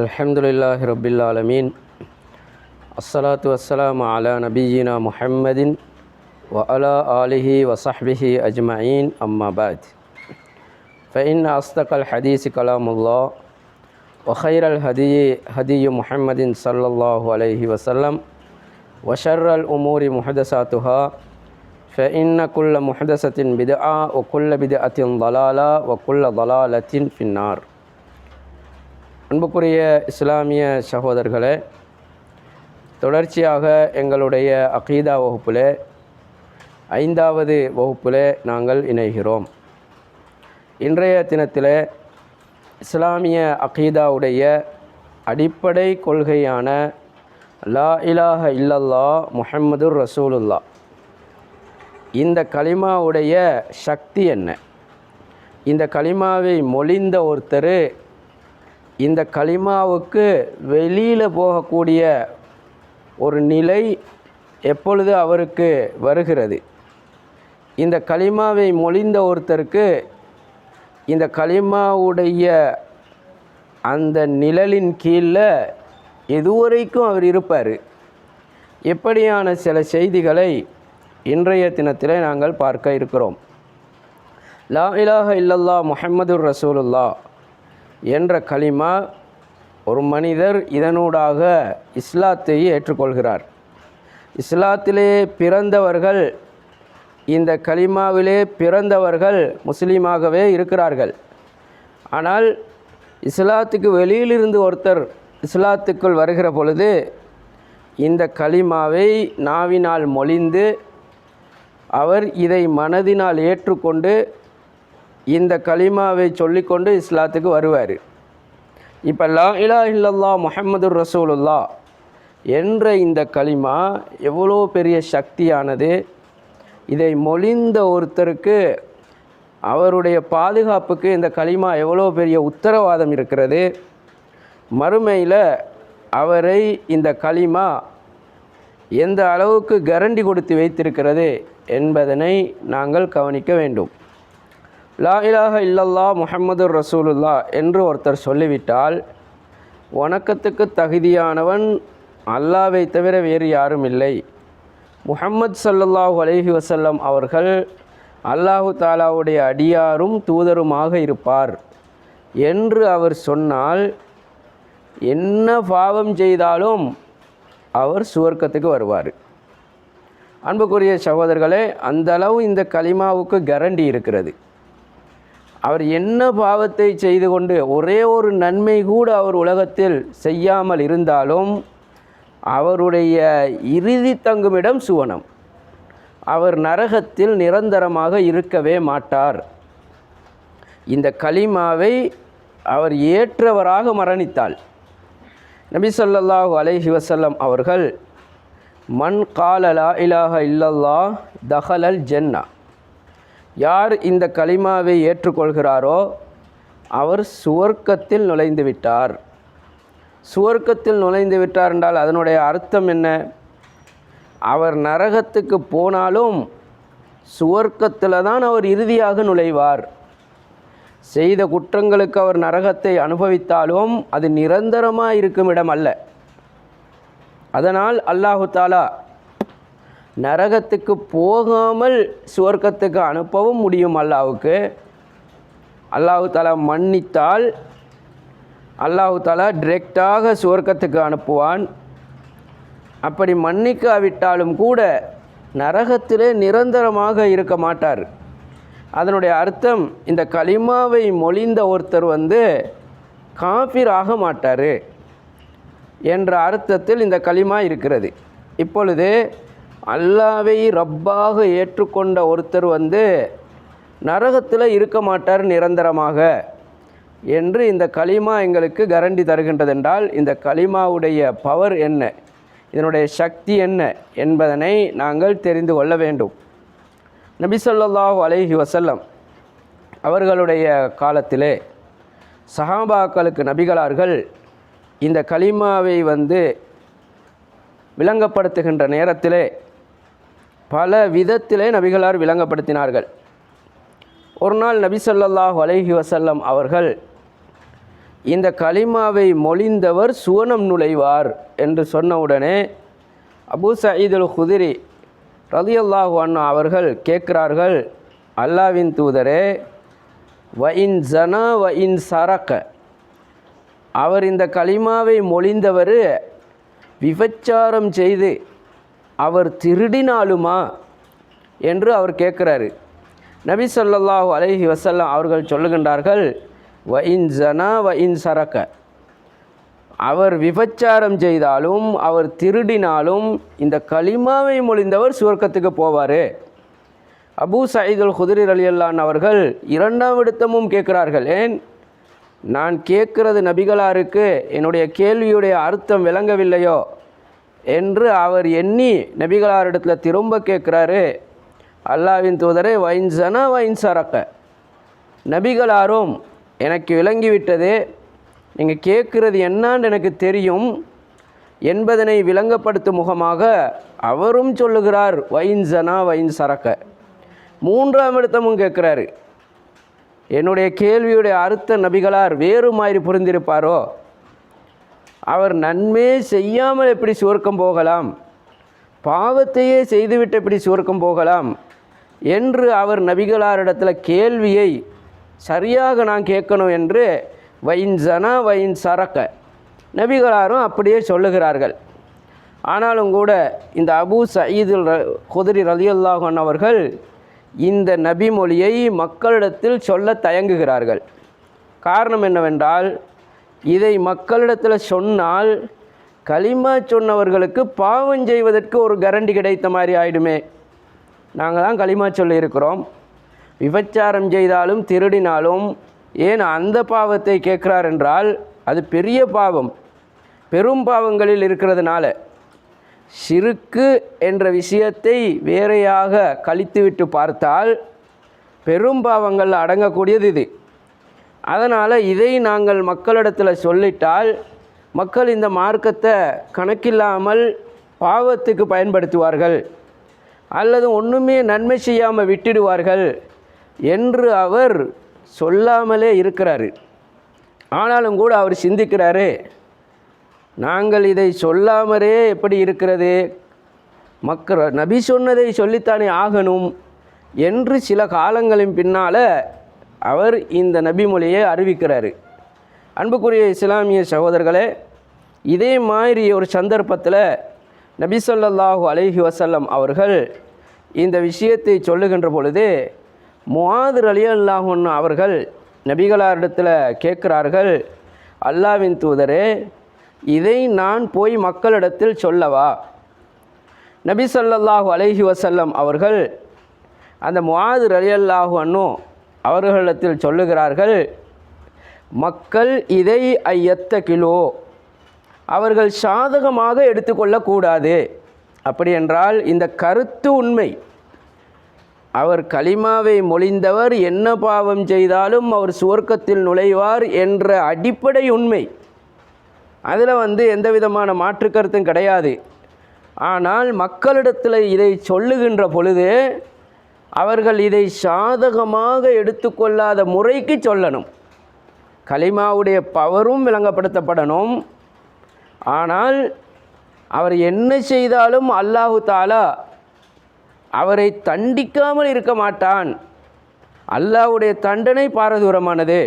அல்ஹம்துலில்லாஹி ரப்பில் ஆலமீன். அஸ்ஸலாத்து வஸ்ஸலாமு அலா நபிய்யினா முஹம்மதின் வ அலா ஆலிஹி வ ஸஹ்பிஹி அஜ்மஈன். அம்மா பஅத். ஃபஇன்ன அஸ்தகல் ஹதீஸி கலாமுல்லாஹ் வ கைரல் ஹதியு முஹம்மதின் ஸல்லல்லாஹு அலைஹி வஸல்லம் வ ஷர்ரல் உமூரி முஹதஸாத்துஹா ஃபஇன்ன குல்ல முஹதஸத்தின் பித்ஆ வ குல்ல பித்அத்தின் ضலாலா வ குல்ல ضலாலத்தின் ஃபின்னார். அன்புக்குரிய இஸ்லாமிய சகோதரர்களே, தொடர்ச்சியாக எங்களுடைய அகீதா வகுப்பில் 5வது வகுப்பில் நாங்கள் இணைகிறோம். இன்றைய தினத்தில் இஸ்லாமிய அகீதாவுடைய அடிப்படை கொள்கையான லா இலாஹ இல்லல்லாஹ் முஹம்மதுர் ரசூலுல்லாஹ், இந்த கலிமாவுடைய சக்தி என்ன? இந்த கலிமாவை மொழிந்த ஒருத்தர் இந்த கலிமாவுக்கு வெளியில் போகக்கூடிய ஒரு நிலை எப்பொழுது அவருக்கு வருகிறது? இந்த கலிமாவை மொழிந்த ஒருத்தருக்கு இந்த கலிமாவுடைய அந்த நிழலின் கீழே எதுவரைக்கும் அவர் இருப்பார்? எப்படியான சில செய்திகளை இன்றைய தினத்தில் நாங்கள் பார்க்க இருக்கிறோம். லா இலாஹ இல்லல்லாஹ் முஹம்மதுர் ரசூலுல்லாஹ் என்ற கலிமா, ஒரு மனிதர் இதனூடாக இஸ்லாத்தை ஏற்றுக்கொள்கிறார். இஸ்லாத்திலே பிறந்தவர்கள், இந்த கலிமாவிலே பிறந்தவர்கள் முஸ்லீமாகவே இருக்கிறார்கள். ஆனால் இஸ்லாத்துக்கு வெளியிலிருந்து ஒருத்தர் இஸ்லாத்துக்குள் வருகிற பொழுது இந்த கலிமாவை நாவினால் மொழிந்து அவர் இதை மனதினால் ஏற்றுக்கொண்டு இந்த கலிமாவை சொல்லிக்கொண்டு இஸ்லாத்துக்கு வருவார். இப்போ லா இலாஹ இல்லல்லாஹ் முஹம்மதுர் ரசூலுல்லாஹ் என்ற இந்த கலிமா எவ்வளோ பெரிய சக்தியானது! இதை மொழிந்த ஒருத்தருக்கு அவருடைய பாதுகாப்புக்கு இந்த கலிமா எவ்வளோ பெரிய உத்தரவாதம் இருக்கிறது. மறுமையில் அவரை இந்த கலிமா எந்த அளவுக்கு கரண்டி கொடுத்து வைத்திருக்கிறது என்பதனை நாங்கள் கவனிக்க வேண்டும். லா இலாஹ இல்லல்லாஹ் முஹம்மதுர் ரசூலுல்லாஹ் என்று ஒருத்தர் சொல்லிவிட்டால் வணக்கத்துக்கு தகுதியானவன் அல்லாஹ்வை தவிர வேறு யாரும் இல்லை, முஹம்மது ஸல்லல்லாஹு அலைஹி வஸல்லம் அவர்கள் அல்லாஹு தாலாவுடைய அடியாரும் தூதருமாக இருப்பார் என்று அவர் சொன்னால் என்ன பாவம் செய்தாலும் அவர் சுவர்க்கத்துக்கு வருவார். அன்புக்குரிய சகோதரர்களே, அந்தளவு இந்த கலிமாவுக்கு கரண்டி இருக்கிறது. அவர் என்ன பாவத்தை செய்து கொண்டு ஒரே ஒரு நன்மை கூட அவர் உலகத்தில் செய்யாமல் இருந்தாலும் அவருடைய இறுதி தங்குமிடம் சுவனம். அவர் நரகத்தில் நிரந்தரமாக இருக்கவே மாட்டார். இந்த கலிமாவை அவர் ஏற்றவராக மரணித்தால், நபி ஸல்லல்லாஹு அலைஹி வஸல்லம் அவர்கள் மன் கால லா இலாஹ இல்லல்லாஹ் தஹலல் ஜன்னா, யார் இந்த கலிமாவை ஏற்றுக்கொள்கிறாரோ அவர் சுவர்க்கத்தில் நுழைந்து விட்டார். சுவர்க்கத்தில் நுழைந்து விட்டார் என்றால் அதனுடைய அர்த்தம் என்ன? அவர் நரகத்துக்கு போனாலும் சுவர்க்கத்தில் தான் அவர் இறுதியாக நுழைவார். செய்த குற்றங்களுக்கு அவர் நரகத்தை அனுபவித்தாலும் அது நிரந்தரமாக இருக்கும் இடம் அல்ல. அதனால் அல்லாஹு தாலா நரகத்துக்கு போகாமல் சுவர்க்கத்துக்கு அனுப்பவும் முடியும். அல்லாஹு தாலா மன்னித்தால் அல்லாஹு தாலா டிரெக்டாக சுவர்க்கத்துக்கு அனுப்புவான். அப்படி மன்னிக்காவிட்டாலும் கூட நரகத்திலே நிரந்தரமாக இருக்க மாட்டார். அதனுடைய அர்த்தம், இந்த கலிமாவை மொழிந்த ஒருத்தர் காஃபிர் ஆக மாட்டார் என்ற அர்த்தத்தில் இந்த கலிமா இருக்கிறது. இப்பொழுது அல்லாஹ்வை ரப்பாக ஏற்றுக்கொண்ட ஒருத்தர் நரகத்தில் இருக்க மாட்டார் நிரந்தரமாக என்று இந்த கலிமா எங்களுக்கு கரண்டி தருகின்றதென்றால் இந்த கலிமாவுடைய பவர் என்ன, இதனுடைய சக்தி என்ன என்பதனை நாங்கள் தெரிந்து கொள்ள வேண்டும். நபி ஸல்லல்லாஹு அலைஹி வஸல்லம் அவர்களுடைய காலத்திலே சஹாபாக்களுக்கு நபிகளார்கள் இந்த கலிமாவை விளங்கப்படுத்துகின்ற நேரத்திலே பல விதத்திலே நபிகளார் விளங்கப்படுத்தினார்கள். ஒரு நாள் நபி ஸல்லல்லாஹு அலைஹி வஸல்லம் அவர்கள் இந்த கலிமாவை மொழிந்தவர் சுவனம் நுழைவார் என்று சொன்னவுடனே அபூ சயீத் அல் குத்ரி ரலியல்லாஹு அன்ஹு அவர்கள் கேட்கிறார்கள், அல்லாஹ்வின் தூதரே, வ இன் ஜனா வ இன் சரக, அவர் இந்த கலிமாவை மொழிந்தவர் விபச்சாரம் செய்து அவர் திருடினாலுமா என்று அவர் கேட்குறாரு. நபி ஸல்லல்லாஹு அலைஹி வஸல்லம் அவர்கள் சொல்லுகின்றார்கள், வ இன் ஜனா வ இன் சரக, அவர் விபச்சாரம் செய்தாலும் அவர் திருடினாலும் இந்த கலிமாவை மொழிந்தவர் சுவர்க்கத்துக்கு போவார். அபூ சயீத் அல் குத்ரி ரலியல்லாஹு அன்ஹு அவர்கள் இரண்டாம் விடுத்தமும் கேட்கிறார்கள், ஏன் நான் கேட்கிறது நபிகளாருக்கு என்னுடைய கேள்வியுடைய அர்த்தம் விளங்கவில்லையோ என்று அவர் எண்ணி நபிகளாரிடத்தில் திரும்ப கேட்குறாரு, அல்லாஹ்வின் தூதரே, வைன் ஜனா வைன் சரக்க, நபிகளாரும் எனக்கு விளங்கிவிட்டது, நீங்கள் கேட்குறது என்னான்னு எனக்கு தெரியும் என்பதனை விளங்கப்படுத்தும் முகமாக அவரும் சொல்லுகிறார், வைன் ஜனா வைன் சரக்க. மூன்றாம் இடத்தமும் கேட்குறாரு, என்னுடைய கேள்வியுடைய அர்த்த நபிகளார் வேறு மாதிரி புரிந்திருப்பாரோ, அவர் நன்மை செய்யாமல் எப்படி சுவர்க்கம் போகலாம், பாவத்தையே செய்துவிட்டு எப்படி சுவர்க்கம் போகலாம் என்று அவர் நபிகளாரிடத்தில் கேள்வியை சரியாக நான் கேட்கணும் என்று வைன் ஜனா வைன் சரக்க நபிகளாரும் அப்படியே சொல்லுகிறார்கள். ஆனாலும் கூட இந்த அபூ சயீத் அல் குத்ரி ரலியல்லாஹு அன்ஹு அவர்கள் இந்த நபி மொழியை மக்களிடத்தில் சொல்ல தயங்குகிறார்கள். காரணம் என்னவென்றால், இதை மக்களிடத்தில் சொன்னால் கலிமா சொன்னவர்களுக்கு பாவம் செய்வதற்கு ஒரு கரண்டி கிடைத்த மாதிரி ஆயிடுமே. நாங்கள் தான் கலிமா சொல்லியிருக்கிறோம், விபச்சாரம் செய்தாலும் திருடினாலும் ஏன் அந்த பாவத்தை கேட்குறார் என்றால் அது பெரிய பாவம், பெரும் பாவங்களில் இருக்கிறதுனால ஷிருக்கு என்ற விஷயத்தை வேறையாக கழித்துவிட்டு பார்த்தால் பெரும் பாவங்கள் அடங்கக்கூடியது இது. அதனால் இதை நாங்கள் மக்களிடத்தில் சொல்லிட்டால் மக்கள் இந்த மார்க்கத்தை கணக்கில்லாமல் பாவத்துக்கு பயன்படுத்துவார்கள் அல்லது ஒன்றுமே நன்மை செய்யாமல் விட்டுடுவார்கள் என்று அவர் சொல்லாமலே இருக்கிறாரு. ஆனாலும் கூட அவர் சிந்திக்கிறாரு, நாங்கள் இதை சொல்லாமலே எப்படி இருக்கிறது, மக்கள் நபி சொன்னதை சொல்லித்தானே ஆகணும் என்று சில காலங்களின் பின்னால் அவர் இந்த நபி மொழியை அறிவிக்கிறாரு. அன்புக்குரிய இஸ்லாமிய சகோதரர்களே, இதே மாதிரி ஒரு சந்தர்ப்பத்தில் நபி ஸல்லல்லாஹு அலைஹி வஸல்லம் அவர்கள் இந்த விஷயத்தை சொல்லுகின்ற பொழுது முஆத் ரலியல்லாஹு அன்ஹு அவர்கள் நபிகளாரிடத்தில் கேட்கிறார்கள், அல்லாஹ்வின் தூதரே, இதை நான் போய் மக்களிடத்தில் சொல்லவா? நபி ஸல்லல்லாஹு அலைஹி வஸல்லம் அவர்கள் அந்த முஆத் ரலியல்லாஹு அன்ஹு அவர்களிடத்தில் சொல்லுகிறார்கள், மக்கள் இதை ஐயத்தகிலோ, அவர்கள் சாதகமாக எடுத்துக்கொள்ளக்கூடாது. அப்படி என்றால் இந்த கருத்து உண்மை, அவர் கலிமாவை மொழிந்தவர் என்ன பாவம் செய்தாலும் அவர் சுவர்க்கத்தில் நுழைவார் என்ற அடிப்படை உண்மை, அதில் எந்த விதமான மாற்று கருத்தும் கிடையாது. ஆனால் மக்களிடத்தில் இதை சொல்லுகின்ற பொழுது அவர்கள் இதை சாதகமாக எடுத்துக்கொள்ளாத முறைக்கு சொல்லணும். கலிமாவுடைய பவரும் விளங்கப்படுத்தப்படணும். ஆனால் அவர் என்ன செய்தாலும் அல்லாஹு தஆலா அவரை தண்டிக்காமல் இருக்க மாட்டான். அல்லாஹ்வுடைய தண்டனை பாரதூரமானது.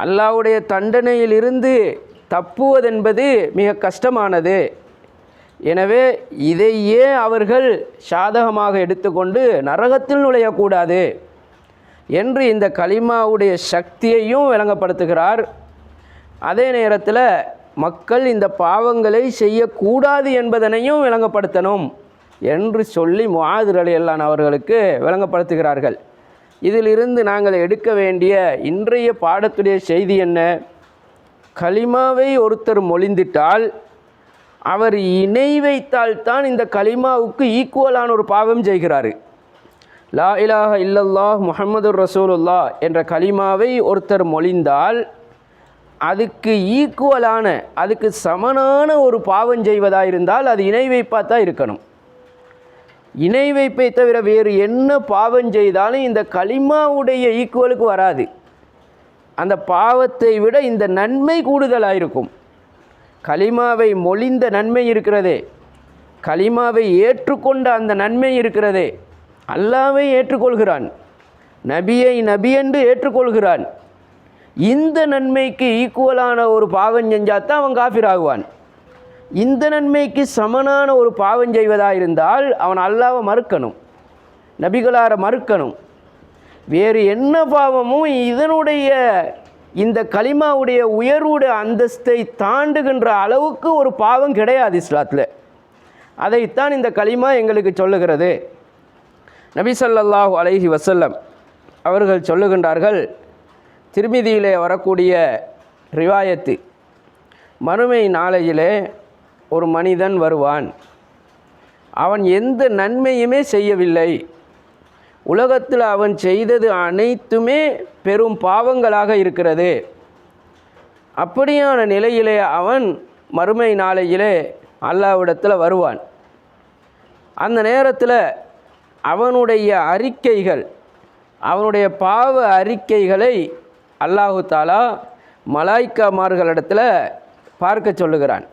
அல்லாஹ்வுடைய தண்டனையிலிருந்து தப்புவதென்பது மிக கஷ்டமானது. எனவே இதையே அவர்கள் சாதகமாக எடுத்துக்கொண்டு நரகத்தில் நுழையக்கூடாது என்று இந்த கலிமாவுடைய சக்தியையும் விளங்கப்படுத்துகிறார். அதே நேரத்தில் மக்கள் இந்த பாவங்களை செய்யக்கூடாது என்பதனையும் விளங்கப்படுத்தணும் என்று சொல்லி முஆத் ரலியல்லாஹு அன்ஹு அவர்களுக்கு விளங்கப்படுத்துகிறார்கள். இதிலிருந்து நாங்கள் எடுக்க வேண்டிய இன்றைய பாடத்துடைய செய்தி என்ன? கலிமாவை ஒருத்தர் மொழிந்திட்டால் அவர் இணை வைத்தால்தான் இந்த கலிமாவுக்கு ஈக்குவலான ஒரு பாவம் செய்கிறாரு. லா இலாஹ இல்லல்லாஹ் முஹம்மதுர் ரசூலுல்லாஹ் என்ற கலிமாவை ஒருத்தர் மொழிந்தால் அதுக்கு ஈக்குவலான, அதுக்கு சமனான ஒரு பாவம் செய்வதாக இருந்தால் அது இணை வைப்பாத்தான் இருக்கணும். இணை வைப்பை தவிர வேறு என்ன பாவம் செய்தாலும் இந்த கலிமாவுடைய ஈக்குவலுக்கு வராது. அந்த பாவத்தை விட இந்த நன்மை கூடுதலாக இருக்கும். கலிமாவை மொழிந்த நன்மை இருக்கிறதே, கலிமாவை ஏற்றுக்கொண்ட அந்த நன்மை இருக்கிறதே, அல்லாஹ்வை ஏற்றுக்கொள்கிறான், நபியை நபி என்று ஏற்றுக்கொள்கிறான். இந்த நன்மைக்கு ஈக்குவலான ஒரு பாவம் செஞ்சாதான் அவன் காஃபிர் ஆகுவான். இந்த நன்மைக்கு சமனான ஒரு பாவம் செய்வதாக இருந்தால் அவன் அல்லாஹ்வை மறுக்கணும், நபிகளாரை மறுக்கணும். வேறு என்ன பாவமும் இதனுடைய இந்த கலிமாவுடைய உயர்வுடைய அந்தஸ்தை தாண்டுகின்ற அளவுக்கு ஒரு பாவம் கிடையாது இஸ்லாத்தில். அதைத்தான் இந்த கலிமா எங்களுக்கு சொல்லுகிறது. நபி ஸல்லல்லாஹு அலைஹி வஸல்லம் அவர்கள் சொல்லுகின்றார்கள், திர்மிதியிலே வரக்கூடிய ரிவாயத்து, மறுமை நாளையிலே ஒரு மனிதன் வருவான், அவன் எந்த நன்மையுமே செய்யவில்லை, உலகத்தில் அவன் செய்தது அனைத்துமே பெரும் பாவங்களாக இருக்கிறது. அப்படியான நிலையிலே அவன் மறுமை நாளையிலே அல்லாஹ்விடத்தில் வருவான். அந்த நேரத்தில் அவனுடைய அறிக்கைகள், அவனுடைய பாவ அறிக்கைகளை அல்லாஹு தாலா மலாய்க்காமார்களிடத்தில் பார்க்க சொல்லுகிறான்.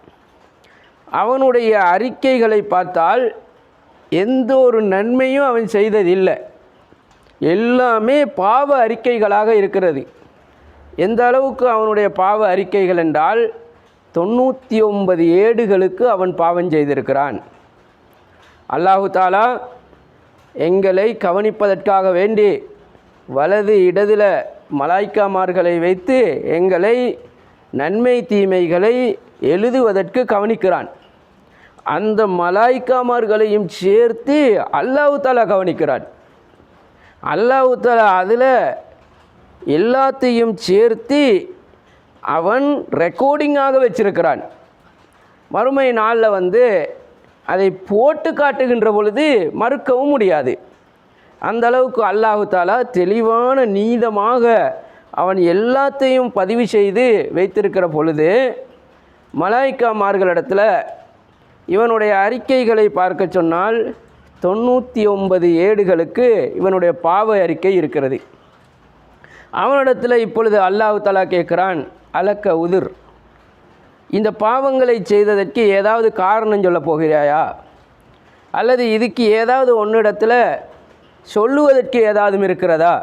அவனுடைய அறிக்கைகளை பார்த்தால் எந்த ஒரு நன்மையும் அவன் செய்ததில்லை, எல்லாமே பாவ அறிக்கைகளாக இருக்கிறது. எந்த அளவுக்கு அவனுடைய பாவ அறிக்கைகள் என்றால் 99 ஏடுகளுக்கு அவன் பாவம் செய்திருக்கிறான். அல்லாஹு தாலா எங்களை கவனிப்பதற்காக வேண்டி வலது இடதுல மலாய்க்காமார்களை வைத்து எங்களை நன்மை தீமைகளை எழுதுவதற்கு கவனிக்கிறான். அந்த மலாய்க்காமார்களையும் சேர்த்து அல்லாஹு தாலா கவனிக்கிறான். அல்லாஹு தாலா அதில் எல்லாத்தையும் சேர்த்து அவன் ரெக்கார்டிங்காக வச்சிருக்கிறான். மறுமை நாளில் அதை போட்டு காட்டுகின்ற பொழுது மறுக்கவும் முடியாது. அந்த அளவுக்கு அல்லாஹு தாலா தெளிவான நீதமாக அவன் எல்லாத்தையும் பதிவு செய்து வைத்திருக்கிற பொழுது மலாய்க்காமார்களிடத்தில் இவனுடைய அறிக்கைகளை பார்க்க சொன்னால் 99 ஏடுகளுக்கு இவனுடைய பாவ அறிக்கை இருக்கிறது. அவனிடத்தில் இப்பொழுது அல்லாஹு தாலா கேட்குறான், அலக்க உதிர், இந்த பாவங்களை செய்ததற்கு ஏதாவது காரணம் சொல்ல போகிறாயா, அல்லது இதுக்கு ஏதாவது ஒன்றிடத்தில் சொல்லுவதற்கு ஏதாவது இருக்கிறதா?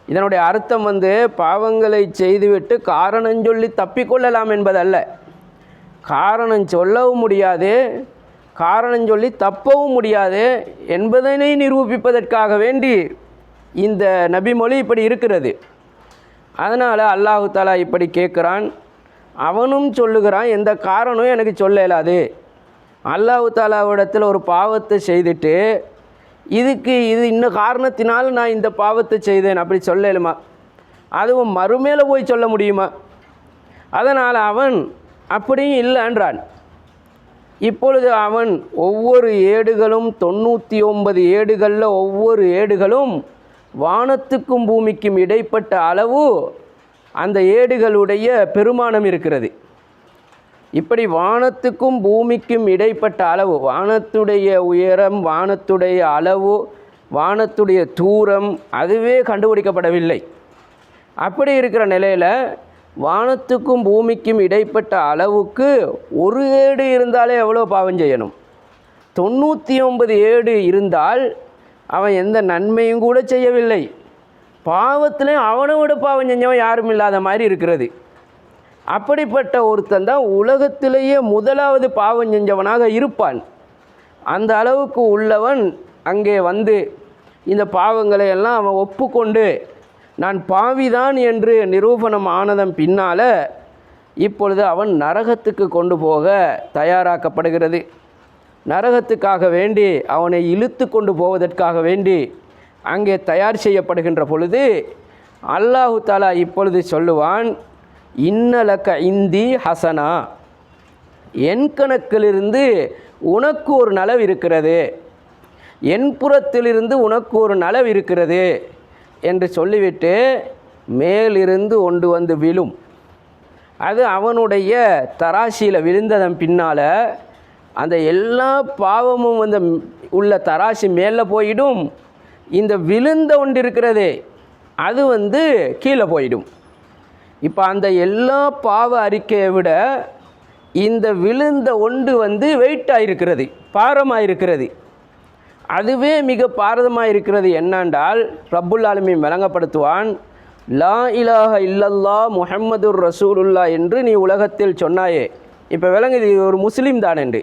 இதனுடைய அர்த்தம் பாவங்களை செய்துவிட்டு காரணம் சொல்லி தப்பிக்கொள்ளலாம் என்பதல்ல. காரணம் சொல்லவும் முடியாது, காரணம் சொல்லி தப்பவும் முடியாது என்பதனை நிரூபிப்பதற்காக வேண்டி இந்த நபிமொழி இப்படி இருக்கிறது. அதனால் அல்லாஹு தாலா இப்படி கேட்குறான். அவனும் சொல்லுகிறான், எந்த காரணமும் எனக்கு சொல்ல இயலாது. அல்லாஹு தாலாவிடத்தில் ஒரு பாவத்தை செய்துட்டு இது இன்னும் காரணத்தினால் நான் இந்த பாவத்தை செய்தேன் அப்படி சொல்லலுமா? அதுவும் மறுமேலே போய் சொல்ல முடியுமா? அதனால் அவன் அப்படியும் இல்லைன்றான். இப்பொழுது அவன் ஒவ்வொரு ஏடுகளும் 99 ஏடுகளில் ஒவ்வொரு ஏடுகளும் வானத்துக்கும் பூமிக்கும் இடைப்பட்ட அளவு அந்த ஏடுகளுடைய பெருமானம் இருக்கிறது. இப்படி வானத்துக்கும் பூமிக்கும் இடைப்பட்ட அளவு, வானத்துடைய உயரம், வானத்துடைய அளவு, வானத்துடைய தூரம் அதுவே கண்டுபிடிக்கப்படவில்லை. அப்படி இருக்கிற நிலையில் வானத்துக்கும் பூமிக்கும் இடைப்பட்ட அளவுக்கு ஒரு ஏடு இருந்தாலே எவ்வளோ பாவம் செய்யணும்? 99 ஏடு இருந்தால் அவன் எந்த நன்மையும் கூட செய்யவில்லை, பாவத்திலையும் அவனை விட பாவம் செஞ்சவன் யாரும் இல்லாத மாதிரி இருக்கிறது. அப்படிப்பட்ட ஒருத்தன் தான் உலகத்திலேயே முதலாவது பாவம் செஞ்சவனாக இருப்பான். அந்த அளவுக்கு உள்ளவன் அங்கே இந்த பாவங்களை எல்லாம் அவன் ஒப்புக்கொண்டு நான் பாவிதான் என்று நிரூபணம் ஆனதன் பின்னால் இப்பொழுது அவன் நரகத்துக்கு கொண்டு போக தயாராக்கப்படுகிறது. நரகத்துக்காக வேண்டி அவனை இழுத்து கொண்டு போவதற்காக வேண்டி அங்கே தயார் செய்யப்படுகின்ற பொழுது அல்லாஹு தாலா இப்பொழுது சொல்லுவான், இன்னலக்க இந்தி ஹசனா, என் கணக்கிலிருந்து உனக்கு ஒரு நலவு இருக்கிறது, என் புறத்திலிருந்து உனக்கு ஒரு நலவு இருக்கிறது என்று சொல்லிவிட்டு மேலிருந்து ஒன்று விழும். அது அவனுடைய தராசியில் விழுந்ததன் பின்னால் அந்த எல்லா பாவமும் உள்ள தராசி மேலே போயிடும். இந்த விழுந்த ஒன்று இருக்கிறதே அது கீழே போயிடும். இப்போ அந்த எல்லா பாவ அறிக்கையை விட இந்த விழுந்த ஒன்று வெயிட்டாக இருக்கிறது, பாரமாக இருக்கிறது. அதுவே மிக பாரதமாக இருக்கிறது. என்னென்றால் ரப்புல் ஆலமீன் விளங்கப்படுத்துவான், லா இலாஹ இல்லல்லா முஹம்மதுர் ரசூலுல்லா என்று நீ உலகத்தில் சொன்னாயே. இப்போ விளங்குது ஒரு முஸ்லீம் தான் என்று.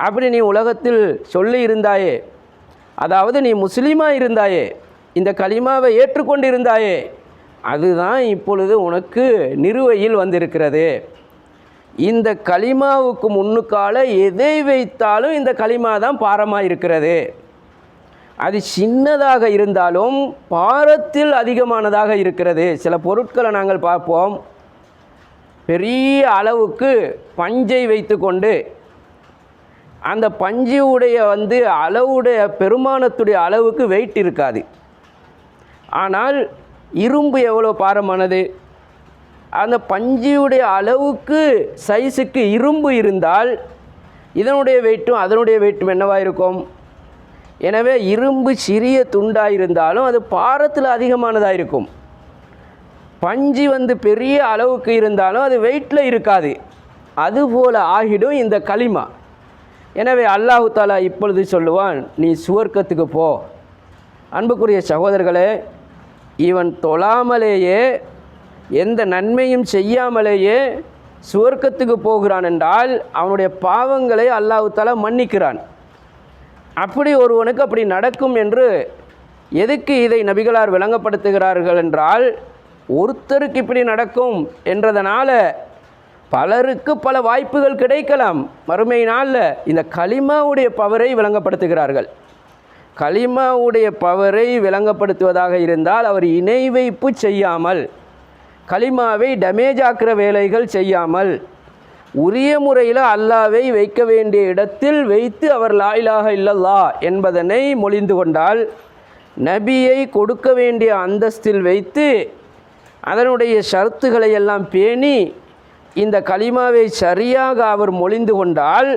அப்படி நீ உலகத்தில் சொல்லி இருந்தாயே, அதாவது நீ முஸ்லீமாக இருந்தாயே, இந்த கலிமாவை ஏற்றுக்கொண்டு இருந்தாயே, அதுதான் இப்பொழுது உனக்கு நிறுவையில் வந்திருக்கிறது. இந்த கலிமாவுக்கு முன்னுக்கால எதை வைத்தாலும் இந்த கலிமா தான் பாரமாக இருக்கிறது. அது சின்னதாக இருந்தாலும் பாரத்தில் அதிகமானதாக இருக்கிறது. சில பொருட்களை நாங்கள் பார்ப்போம், பெரிய அளவுக்கு பஞ்சை வைத்து கொண்டு அந்த பஞ்சியுடைய அளவுடைய பெருமானத்துடைய அளவுக்கு வெயிட் இருக்காது. ஆனால் இரும்பு எவ்வளோ பாரமானது, அந்த பஞ்சியுடைய அளவுக்கு சைஸுக்கு இரும்பு இருந்தால் இதனுடைய வெயிட்டும் அதனுடைய வெயிட்டும் என்னவாக இருக்கும்? எனவே இரும்பு சிறிய துண்டாக இருந்தாலும் அது பாரத்தில் அதிகமானதாக இருக்கும். பஞ்சு பெரிய அளவுக்கு இருந்தாலும் அது வெயிட்டில் இருக்காது. அதுபோல் ஆகிடும் இந்த கலிமா. எனவே அல்லாஹு தாலா இப்பொழுது சொல்லுவான், நீ சுவர்க்கத்துக்கு போ. அன்புக்குரிய சகோதரர்களே, இவன் தொழாமலேயே எந்த நன்மையும் செய்யாமலேயே சுவர்க்கத்துக்கு போகிறான் என்றால் அவனுடைய பாவங்களை அல்லாஹு தாலா மன்னிக்கிறான். அப்படி ஒருவனுக்கு அப்படி நடக்கும் என்று எதுக்கு இதை நபிகளார் விளங்கப்படுத்துகிறார்கள் என்றால், ஒருத்தருக்கு இப்படி நடக்கும் என்றதனால் பலருக்கு பல வாய்ப்புகள் கிடைக்கலாம். மறுமை நாளில் இந்த கலிமாவுடைய பவரை விளங்கப்படுத்துகிறார்கள். கலிமாவுடைய பவரை விளங்கப்படுத்துவதாக இருந்தால் அவர் இணை வைப்பு செய்யாமல், கலிமாவை டேமேஜ் ஆக்கிற வேலைகள் செய்யாமல், உரிய முறையில் அல்லாவை வைக்க வேண்டிய இடத்தில் வைத்து அவர் லா இலாஹ இல்லல்லா என்பதனை மொழிந்து கொண்டால், நபியை கொடுக்க வேண்டிய அந்தஸ்தில் வைத்து அதனுடைய ஷர்த்துக்களை எல்லாம் பேணி இந்த கலிமாவை சரியாக அவர் மொழிந்து கொண்டால்,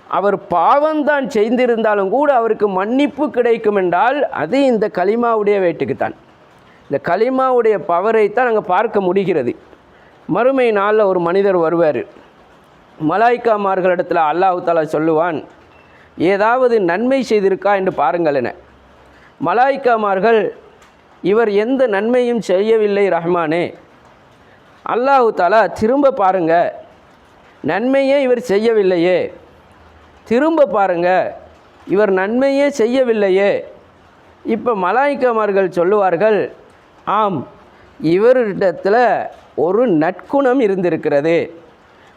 அவர் பாவம்தான் செய்திருந்தாலும் கூட அவருக்கு மன்னிப்பு கிடைக்கும் என்றால் அது இந்த கலிமாவுடைய வெயிட்டுக்குத்தான். இந்த கலிமாவுடைய பவரைத்தான் நாங்கள் பார்க்க முடிகிறது. மறுமை நாளில் ஒரு மனிதர் வருவார். மலாய்க்காமார்களிடத்தில் அல்லாஹு தாலா சொல்லுவான், ஏதாவது நன்மை செய்திருக்கா என்று பாருங்கள் என. மலாய்க்காமார்கள், இவர் எந்த நன்மையும் செய்யவில்லை ரஹ்மானே. அல்லாஹு தாலா, திரும்ப பாருங்க, நன்மையே இவர் செய்யவில்லையே, திரும்ப பாருங்க, இவர் நன்மையே செய்யவில்லையே. இப்போ மலாய்க்காமார்கள் சொல்லுவார்கள், ஆம், இவரிடத்தில் ஒரு நற்குணம் இருந்திருக்கிறது,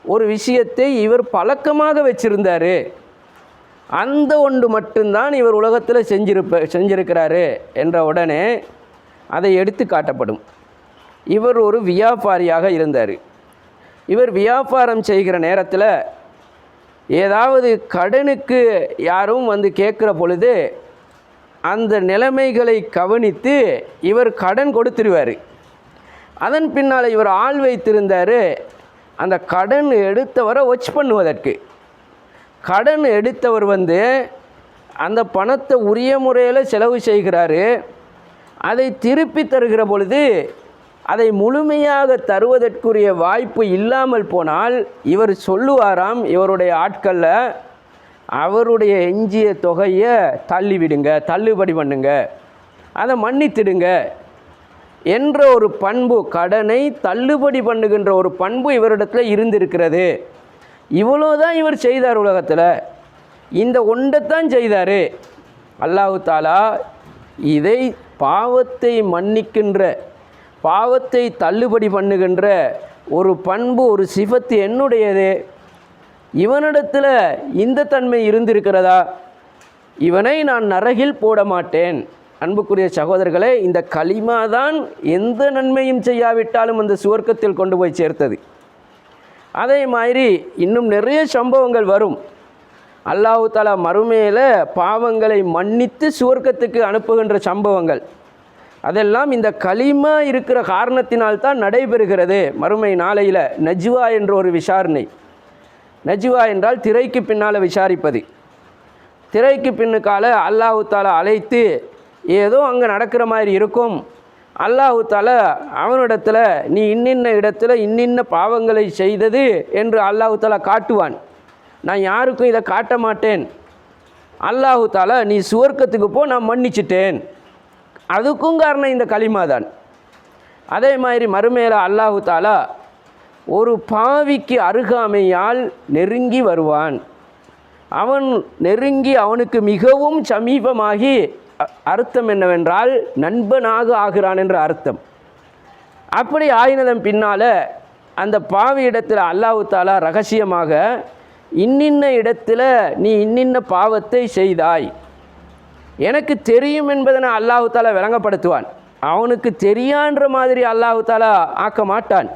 ஒரு விஷயத்தை இவர் பழக்கமாக வச்சிருந்தார், அந்த ஒன்று மட்டும்தான் இவர் உலகத்தில் செஞ்சிருக்கிறாரு என்ற உடனே அதை எடுத்து காட்டப்படும். இவர் ஒரு வியாபாரியாக இருந்தார். இவர் வியாபாரம் செய்கிற நேரத்தில் ஏதாவது கடனுக்கு யாரும் கேட்குற பொழுது அந்த நிலைமைகளை கவனித்து இவர் கடன் கொடுத்துருவார். அதன் பின்னால் இவர் ஆள் வைத்திருந்தார் அந்த கடன் எடுத்தவரை வாட்ச் பண்ணுவதற்கு. கடன் எடுத்தவர் அந்த பணத்தை உரிய முறையில் செலவு செய்கிறாரு. அதை திருப்பி தருகிற பொழுது அதை முழுமையாக தருவதற்குரிய வாய்ப்பு இல்லாமல் போனால் இவர் சொல்லுவாராம் இவருடைய ஆட்களில், அவருடைய எஞ்சிய தொகையை தள்ளிவிடுங்க, தள்ளுபடி பண்ணுங்க, அதை மன்னித்திடுங்க என்ற ஒரு பண்பு, கடனை தள்ளுபடி பண்ணுகின்ற ஒரு பண்பு இவரிடத்தில் இருந்திருக்கிறது. இவ்வளோதான் இவர் செய்தார் உலகத்தில், இந்த ஒன்றைத்தான் செய்தார். அல்லாஹு தாலா இதை பாவத்தை மன்னிக்கின்ற, பாவத்தை தள்ளுபடி பண்ணுகின்ற ஒரு பண்பு, ஒரு சிஃபத்து என்னுடையது, இவனிடத்தில் இந்த தன்மை இருந்திருக்கிறதா, இவனை நான் நரகில் போட மாட்டேன். அன்புக்குரிய சகோதரர்களே, இந்த கலிமா தான் எந்த நன்மையும் செய்யாவிட்டாலும் அந்த சுவர்க்கத்தில் கொண்டு போய் சேர்த்தது. அதே மாதிரி இன்னும் நிறைய சம்பவங்கள் வரும். அல்லாஹு தாலா மறுமையில் பாவங்களை மன்னித்து சுவர்க்கத்துக்கு அனுப்புகின்ற சம்பவங்கள், அதெல்லாம் இந்த கலிமா இருக்கிற காரணத்தினால்தான் நடைபெறுகிறது. மறுமை நாளையில் நஜ்வா என்ற ஒரு விசாரணை. நஜ்வா என்றால் திரைக்கு பின்னால் விசாரிப்பது. திரைக்கு பின்னுக்கால அல்லாஹு தாலா அழைத்து ஏதோ அங்கே நடக்கிற மாதிரி இருக்கும், அல்லாஹு தஆலா அவனிடத்தில் நீ இன்னின்ன இடத்துல இன்னின்ன பாவங்களை செய்தது என்று அல்லாஹு தஆலா காட்டுவான். நான் யாருக்கும் இதை காட்ட மாட்டேன். அல்லாஹு தஆலா நீ சுவர்க்கத்துக்கு போ, நான் மன்னிச்சிட்டேன். அதுக்கும் காரணம் இந்த கலிமா தான். அதே மாதிரி மறுமையில் அல்லாஹு தஆலா ஒரு பாவிக்கு அருகாமையால் நெருங்கி வருவான். அவன் நெருங்கி அவனுக்கு மிகவும் சமீபமாகி, அர்த்தம் என்னவென்றால் நண்பனாக ஆகிறான் என்ற அர்த்தம். அப்படி ஆயினதன் பின்னால் அந்த பாவி இடத்துல அல்லாஹு தஆலா ரகசியமாக இன்னின்ன இடத்துல நீ இன்னின்ன பாவத்தை செய்தாய், எனக்கு தெரியும் என்பதனை அல்லாஹு தஆலா விளங்கப்படுத்துவான். அவனுக்கு தெரியான்ற மாதிரி அல்லாஹு தஆலா ஆக்க மாட்டான்.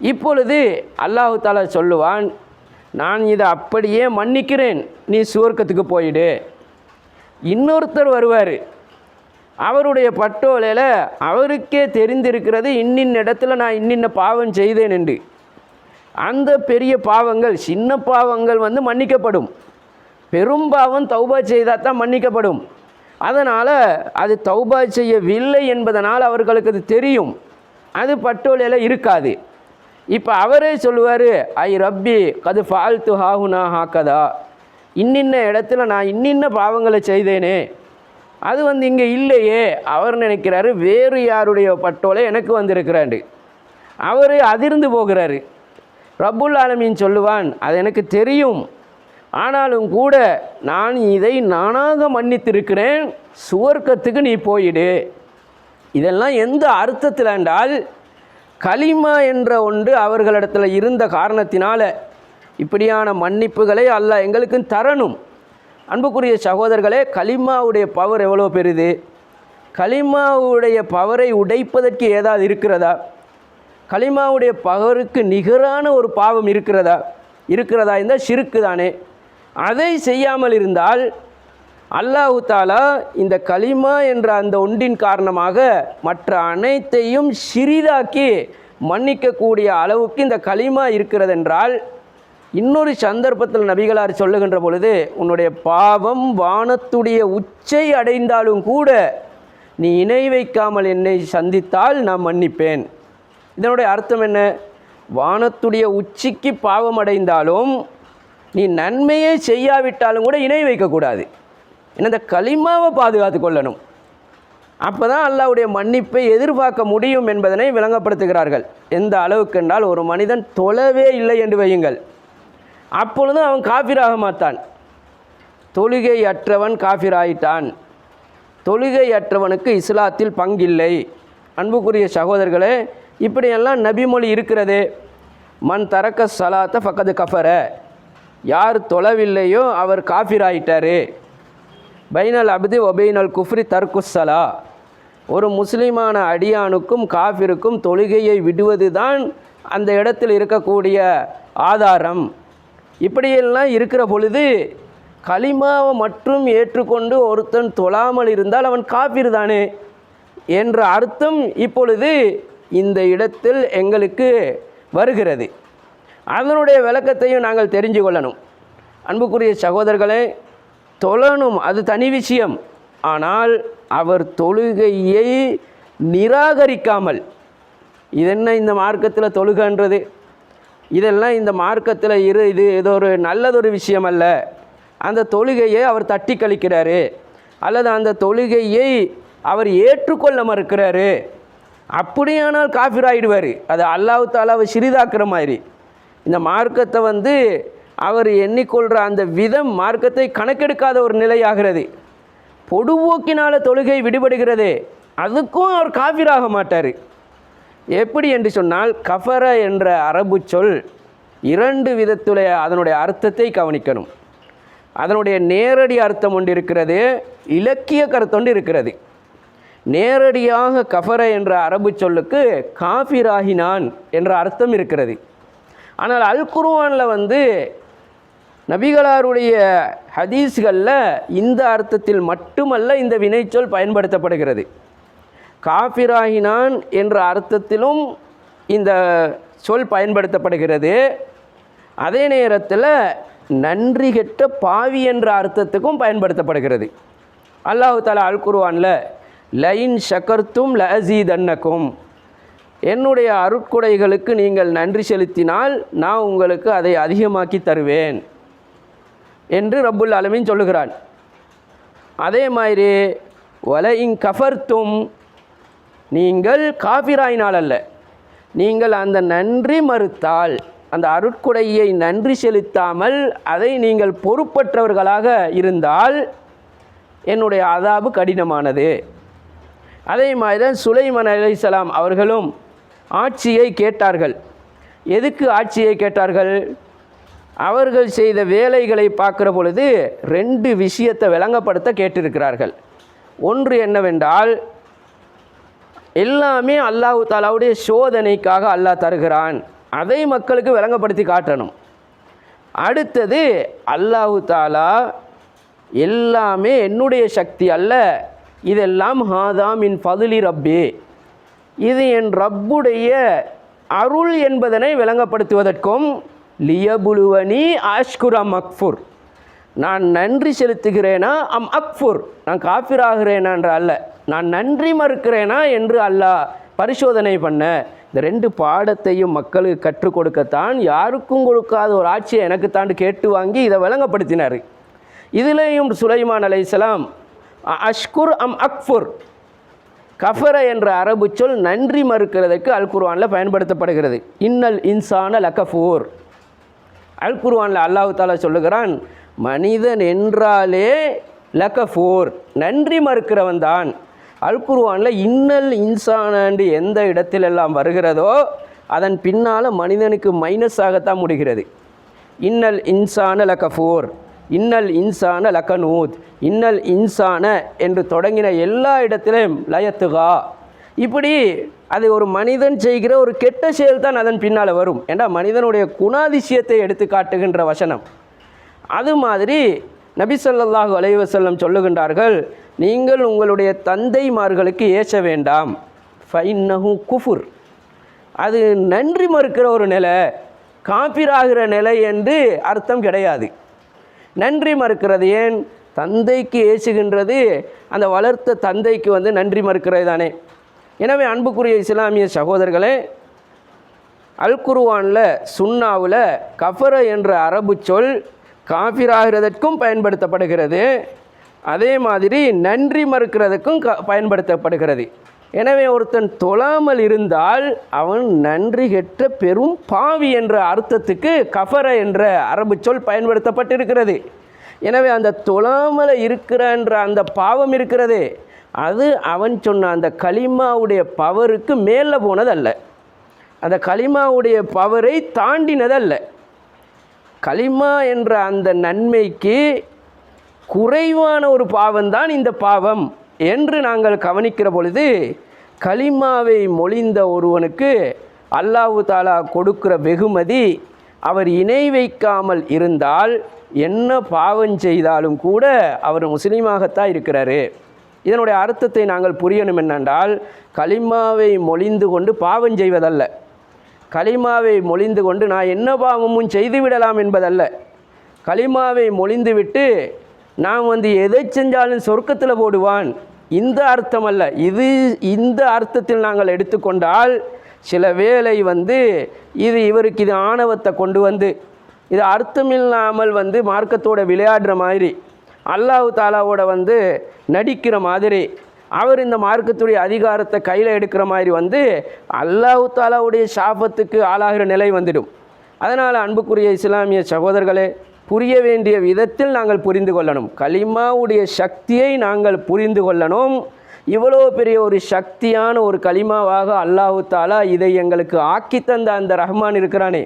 இப்பொழுது அல்லாஹு தஆலா சொல்லுவான், நான் இதை அப்படியே மன்னிக்கிறேன், நீ சுவர்க்கத்துக்கு போயிடு. இன்னொருத்தர் வருவார், அவருடைய பட்டோலையில் அவருக்கே தெரிந்திருக்கிறது இன்னின்ன இடத்துல நான் இன்னின்ன பாவம் செய்தேன் என்று. அந்த பெரிய பாவங்கள், சின்ன பாவங்கள் மன்னிக்கப்படும். பெரும் பாவம் தௌபா செய்தால் தான் மன்னிக்கப்படும். அதனால் அது தௌபா செய்யவில்லை என்பதனால் அவர்களுக்கு அது தெரியும், அது பட்டோலையில் இருக்காது. இப்போ அவரே சொல்லுவார், ஐ ரப்பி கது ஃபால்த்து ஹாஹுனா ஹாக்கதா, இன்னின்ன இடத்துல நான் இன்னின்ன பாவங்களை செய்தேனே, அது இங்கே இல்லையே. அவர் நினைக்கிறாரு வேறு யாருடைய பட்டோலை எனக்கு வந்திருக்கிறாண்டு. அவர் அதிர்ந்து போகிறாரு. ரப்புல் ஆலமீன் சொல்லுவான், அது எனக்கு தெரியும், ஆனாலும் கூட நான் இதை நானாக மன்னித்திருக்கிறேன், சுவர்க்கத்துக்கு நீ போயிடு. இதெல்லாம் எந்த அர்த்தத்தில் என்றால், கலிமா என்ற ஒன்று அவர்களிடத்தில் இருந்த காரணத்தினால இப்படியான மன்னிப்புகளை அல்லாஹ் எங்களுக்கு தரணும். அன்புக்குரிய சகோதரர்களே, கலிமாவுடைய பவர் எவ்வளோ பெரிது! கலிமாவுடைய பவரை உடைப்பதற்கு ஏதாவது இருக்கிறதா? கலிமாவுடைய பவருக்கு நிகரான ஒரு பாவம் இருக்கிறதா? இந்த ஷிர்க்கு தானே. அதை செய்யாமல் இருந்தால் அல்லாஹு தஆலா இந்த கலிமா என்ற அந்த ஒன்றின் காரணமாக மற்ற அனைத்தையும் சிறிதாக்கி மன்னிக்கக்கூடிய அளவுக்கு இந்த கலிமா இருக்கிறது என்றால், இன்னொரு சந்தர்ப்பத்தில் நபிகளார் சொல்லுகின்ற பொழுது, உன்னுடைய பாவம் வானத்துடைய உச்சை அடைந்தாலும் கூட நீ இணை வைக்காமல் என்னை சந்தித்தால் நான் மன்னிப்பேன். இதனுடைய அர்த்தம் என்ன? வானத்துடைய உச்சிக்கு பாவம் அடைந்தாலும் நீ நன்மையே செய்யாவிட்டாலும் கூட இணை வைக்கக்கூடாது. இந்த கலிமாவை பாதுகாத்து கொள்ளணும். அப்போ தான் அல்லாஹ்வுடைய மன்னிப்பை எதிர்பார்க்க முடியும் என்பதனை விளங்கப்படுத்துகிறார்கள். எந்த அளவுக்கு என்றால், ஒரு மனிதன் தொழவே இல்லை என்று வையுங்கள், அப்பொழுதும் அவன் காஃபிராக மாட்டான். தொழுகை அற்றவன் காஃபிராயிட்டான். தொழுகை அற்றவனுக்கு இஸ்லாத்தில் பங்கில்லை. அன்புக்குரிய சகோதரர்களே, இப்படியெல்லாம் நபிமொழி இருக்கிறது. மன் தரக்க சலாத்த ஃபக்கது கஃபர, யார் தொழவில்லையோ அவர் காஃபிராயிட்டார். பைனல் அப்தி ஒபைனல் குஃப்ரி தர்குஸ்ஸலா, ஒரு முஸ்லிமான அடியானுக்கும் காஃபிருக்கும் தொழுகையை விடுவது தான் அந்த இடத்தில் இருக்கக்கூடிய ஆதாரம். இப்படியெல்லாம் இருக்கிற பொழுது கலிமாவை மட்டும் ஏற்றுக்கொண்டு ஒருத்தன் தொழாமல் இருந்தால் அவன் காஃபிர் தானே என்ற அர்த்தம் இப்பொழுது இந்த இடத்தில் எங்களுக்கு வருகிறது. அதனுடைய விளக்கத்தையும் நாங்கள் தெரிஞ்சு கொள்ளணும். அன்புக்குரிய சகோதரர்களே, தொழணும் அது தனி விஷயம். ஆனால் அவர் தொழுகையை நிராகரிக்காமல், இதென்ன இந்த மார்க்கத்தில் தொழுகன்றது, இதெல்லாம் இந்த மார்க்கத்தில் இது ஏதோ ஒரு நல்லதொரு விஷயம் அல்ல, அந்த தொழுகையை அவர் தட்டி கழிக்கிறாரு, அல்லது அந்த தொழுகையை அவர் ஏற்றுக்கொள்ள மறுக்கிறாரு, அப்படியானால் காஃபிர் ஆகிடுவார். அது அல்லாஹ் தஆலாவை சிறிதாக்குற மாதிரி. இந்த மார்க்கத்தை அவர் எண்ணிக்கொள்கிற அந்த விதம் மார்க்கத்தை கணக்கெடுக்காத ஒரு நிலையாகிறது. பொடுபோக்கினால் தொழுகை விடுபடுகிறது, அதுக்கும் அவர் காஃபிராக மாட்டார். எப்படி என்று சொன்னால், கஃபர என்ற அரபு சொல் இரண்டு விதத்துடைய அதனுடைய அர்த்தத்தை கவனிக்கணும். அதனுடைய நேரடி அர்த்தம் ஒன்று இருக்கிறது, இலக்கிய கருத்தொன்று இருக்கிறது. நேரடியாக கஃபர என்ற அரபு சொல்லுக்கு காஃபிராகினான் என்ற அர்த்தம் இருக்கிறது. ஆனால் அல் குர்ஆனில் நபிகளாருடைய ஹதீஸ்களில் இந்த அர்த்தத்தில் மட்டுமல்ல இந்த வினைச்சொல் பயன்படுத்தப்படுகிறது. காஃபிராகினான் என்ற அர்த்தத்திலும் இந்த சொல் பயன்படுத்தப்படுகிறது. அதே நேரத்தில் நன்றி கெட்ட பாவி என்ற அர்த்தத்துக்கும் பயன்படுத்தப்படுகிறது. அல்லாஹ் தஆலா அல் குர்ஆனில் லயின் ஷக்கர்த்தும் லஅஸீதன்னக்கும், என்னுடைய அருட்கொடைகளுக்கு நீங்கள் நன்றி செலுத்தினால் நான் உங்களுக்கு அதை அதிகமாக்கி தருவேன் என்று ரப்புல் ஆலமீன் சொல்லுகிறான். அதே மாதிரி வலஇன் கஃபர்த்தும், நீங்கள் காஃபிராயினால் அல்ல, நீங்கள் அந்த நன்றி மறுத்தால், அந்த அருட்கொடையை நன்றி செலுத்தாமல் அதை நீங்கள் பொறுப்பற்றவர்களாக இருந்தால் என்னுடைய அதாபு கடினமானது. அதே மாதிரி தான் சுலைமான் அலைஹிஸ்ஸலாம் அவர்களும் ஆட்சியை கேட்டார்கள். எதுக்கு ஆட்சியை கேட்டார்கள்? அவர்கள் செய்த வேலைகளை பார்க்குற பொழுது 2 விஷயத்தை விளங்கப்படுத்த கேட்டிருக்கிறார்கள். ஒன்று என்னவென்றால், எல்லாமே அல்லாஹ் தஆலாவுடைய சோதனைக்காக அல்லாஹ் தருகிறான், அதை மக்களுக்கு விளங்கப்படுத்தி காட்டணும். அடுத்தது, அல்லாஹ் தஆலா எல்லாமே என்னுடைய சக்தி அல்ல, இதெல்லாம் ஹாதா மின் ஃபதுலி ரப்பி, இது என் ரப்புடைய அருள் என்பதனை விளங்கப்படுத்துவதற்கும், லியபுலுவனி அஷ்குர் அம் அக்ஃபுர், நான் நன்றி செலுத்துகிறேனா அம் அக்ஃபுர், நான் காஃபிராகிறேனா என்ற அல்ல, நான் நன்றி மறுக்கிறேனா என்று அல்லாஹ் பரிசோதனை பண்ண. இந்த 2 பாடத்தையும் மக்களுக்கு கற்றுக் கொடுக்கத்தான் யாருக்கும் கொடுக்காத ஒரு ஆட்சியை எனக்கு தாண்டு கேட்டு வாங்கி இதை விளங்கப்படுத்தினார். இதிலேயும் சுலைமான் அலைஹிஸ்ஸலாம் அஷ்குர் அம் அக்ஃபுர், கஃபர என்ற அரபு சொல் நன்றி மறுக்கிறதுக்கு அல் குர்ஆனில் பயன்படுத்தப்படுகிறது. இன்னல் இன்சான லகஃபூர், அல் குர்ஆனில் அல்லாஹ் தஆலா சொல்லுகிறான், மனிதன் என்றாலே லகஃபூர், நன்றி மறுக்கிறவன் தான். அல் குர்ஆனில் இன்னல் இன்சானு எந்த இடத்திலெல்லாம் வருகிறதோ அதன் பின்னால் மனிதனுக்கு மைனஸாகத்தான் முடிகிறது. இன்னல் இன்சான லகஃபூர், இன்னல் இன்சான லகனூத், இன்னல் இன்சான என்று தொடங்கின எல்லா இடத்திலும் லயத்துகா, இப்படி அது ஒரு மனிதன் செய்கிற ஒரு கெட்ட செயல் தான் அதன் பின்னால் வரும். ஏன்னா மனிதனுடைய குணாதிசயத்தை எடுத்து காட்டுகின்ற வசனம். அது மாதிரி நபி ஸல்லல்லாஹு அலைஹி வஸல்லம் சொல்லுகின்றார்கள், நீங்கள் உங்களுடைய தந்தைமார்களுக்கு ஏச வேண்டாம், ஃபைன்னஹு குஃபுர், அது நன்றி மறுக்கிற ஒரு நிலை, காபிராகிற நிலை என்று அர்த்தம் கிடையாது. நன்றி மறுக்கிறது ஏன்? தந்தைக்கு ஏசுகின்றது அந்த வளர்த்த தந்தைக்கு நன்றி மறுக்கிறது தானே. எனவே அன்புக்குரிய இஸ்லாமிய சகோதரர்களே, அல் குர்ஆனில் சுன்னாவில் கஃபர என்ற அரபு சொல் காஃபிராகிறதற்கும் பயன்படுத்தப்படுகிறது, அதே மாதிரி நன்றி மறுக்கிறதுக்கும் பயன்படுத்தப்படுகிறது. எனவே ஒருத்தன் தொழாமல் இருந்தால் அவன் நன்றி கெட்ட பெரும் பாவி என்ற அர்த்தத்துக்கு கஃபர என்ற அரபு சொல் பயன்படுத்தப்பட்டிருக்கிறது. எனவே அந்த தொழாமல் இருக்கிறன்ற அந்த பாவம் இருக்கிறது, அது அவன் சொன்ன அந்த கலிமாவுடைய பவருக்கு மேலே போனதல்ல, அந்த கலிமாவுடைய பவரை தாண்டினதல்ல. கலிமா என்ற அந்த நன்மைக்கு குறைவான ஒரு பாவம்தான் இந்த பாவம் என்று நாங்கள் கவனிக்கிற பொழுது, கலிமாவை மொழிந்த ஒருவனுக்கு அல்லாஹ் தஆலா கொடுக்கிற வெகுமதி, அவர் இணை வைக்காமல் இருந்தால் என்ன பாவம் செய்தாலும் கூட அவர் முஸ்லீமாகத்தான் இருக்கிறாரு. இதனுடைய அர்த்தத்தை நாங்கள் புரியணும். என்னென்றால், கலிமாவை மொழிந்து கொண்டு பாவம் செய்வதல்ல, கலிமாவை மொழிந்து கொண்டு நான் என்ன பாவமும் செய்து விடலாம் என்பதல்ல. கலிமாவை மொழிந்து விட்டு நான் எதை செஞ்சாலும் சொர்க்கத்தில் போடுவான், இந்த அர்த்தம் அல்ல. இந்த அர்த்தத்தில் நாங்கள் எடுத்துக்கொண்டால் சில வேளை இது இவருக்கு இது ஆணவத்தை கொண்டு இது அர்த்தமில்லாமல் மார்க்கத்தோட விளையாடுற மாதிரி, அல்லாஹ் தாலாவோட நடிக்கிற மாதிரி, அவர் இந்த மார்க்கத்துடைய அதிகாரத்தை கையில் எடுக்கிற மாதிரி அல்லாஹ் தாலாவுடைய சாபத்துக்கு ஆளாகிற நிலை வந்துடும். அதனால் அன்புக்குரிய இஸ்லாமிய சகோதரர்களே, புரிய வேண்டிய விதத்தில் நாங்கள் புரிந்து கொள்ளணும். கலிமாவுடைய சக்தியை நாங்கள் புரிந்து கொள்ளணும். இவ்வளோ பெரிய ஒரு சக்தியான ஒரு கலிமாவாக அல்லாஹ் தாலா இதை எங்களுக்கு ஆக்கி தந்த அந்த ரஹ்மான் இருக்கிறானே,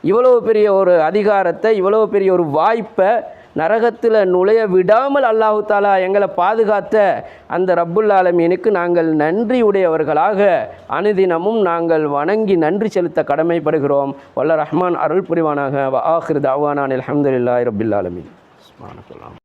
இவ்வளோ பெரிய ஒரு அதிகாரத்தை, இவ்வளோ பெரிய ஒரு வாய்ப்பை நரகத்தில் நுழைய விடாமல் அல்லாஹ் தாலா எங்களை பாதுகாத்த அந்த ரப்புல் ஆலமீனுக்கு நாங்கள் நன்றி உடையவர்களாக அனுதினமும் நாங்கள் வணங்கி நன்றி செலுத்த கடமைப்படுகிறோம். வல்ல ரஹ்மான் அருள் புரிவானாக. வ ஆகிர் தஅவானா அல்ஹம்துலில்லாஹி ரப்பில் ஆலமீன். சுப்ஹானல்லாஹ்.